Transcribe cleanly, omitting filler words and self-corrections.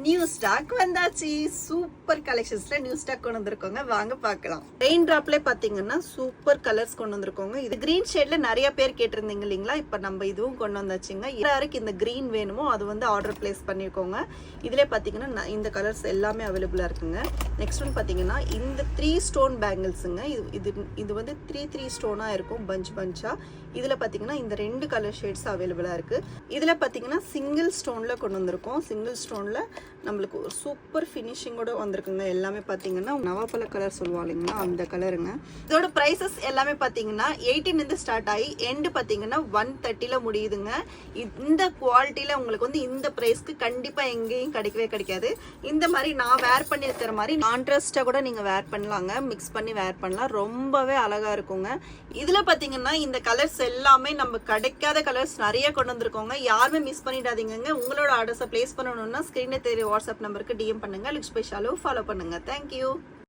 New stock வந்தாச்சு. Super கலெக்ஷன்ஸ்ல new stock கொண்டு வந்திருக்கோங்க, வாங்க பார்க்கலாம். ரெயின் டிராப்ல பாத்தீங்கன்னா சூப்பர் கலர்ஸ் கொண்டு வந்திருக்கோங்க. இது கிரீன் ஷேட்ல நிறைய பேர் கேட்டிருந்தீங்க இல்லைங்களா, இப்ப நம்ம இதுவும் கொண்டு வந்தாச்சுங்க. யாருக்கு இந்த கிரீன் வேணுமோ அது வந்து ஆர்டர் பிளேஸ் பண்ணிருக்கோங்க. இதுல பாத்தீங்கன்னா இந்த கலர்ஸ் எல்லாமே அவைலபிளா இருக்குங்க. நெக்ஸ்ட் ஒன் பாத்தீங்கன்னா இந்த 3 ஸ்டோன் பேங்கிள்ஸுங்க. இது வந்து 3 ஸ்டோனா இருக்கும், பஞ்சா. இதுல பாத்தீங்கன்னா இந்த 2 கலர் ஷேட்ஸ் அவைலபிளா இருக்கு. இதுல பாத்தீங்கன்னா சிங்கிள் ஸ்டோன்ல கொண்டு வந்திருக்கோம். சிங்கிள் ஸ்டோன்ல நம்மளுக்கு ஒரு சூப்பர் ஃபினிஷிங்கோட வந்திருக்குங்க. எல்லாமே பாத்தீங்கன்னா நவாப்பழ கலர் சொல்லுவாங்க இல்லைங்களா, அந்த கலருங்க. இதோட பிரைசஸ் எல்லாமே பாத்தீங்கன்னா 18 இருந்து ஸ்டார்ட் ஆகி எண்டு பாத்தீங்கன்னா 130ல முடியுதுங்க. இந்த குவாலிட்டியில உங்களுக்கு வந்து இந்த பிரைஸ்க்கு கண்டிப்பா எங்கேயும் கிடைக்கவே கிடைக்காது. இந்த மாதிரி நான் வேர் பண்ணி இருக்கிற மாதிரி கான்ட்ராஸ்டா கூட நீங்க வேர் பண்ணலாங்க, மிக்ஸ் பண்ணி வேர் பண்ணலாம். ரொம்பவே அழகா இருக்குங்க. இதுல பாத்தீங்கன்னா இந்த கலர்ஸ் எல்லாமே நம்ம கிடைக்காத கலர்ஸ் நிறைய கொண்டு வந்திருக்கோங்க. யாருமே மிஸ் பண்ணிடாதீங்க. உங்களோட ஆர்டர்ஸை பிளேஸ் பண்ணணும்னா ஸ்கிரீன்ல தெரிய வாட்ஸ்அப் நம்பருக்கு டிஎம் பண்ணுங்க. லிக்ஸ் பை ஷாலோ ஃபாலோ பண்ணுங்க. தேங்க்யூ.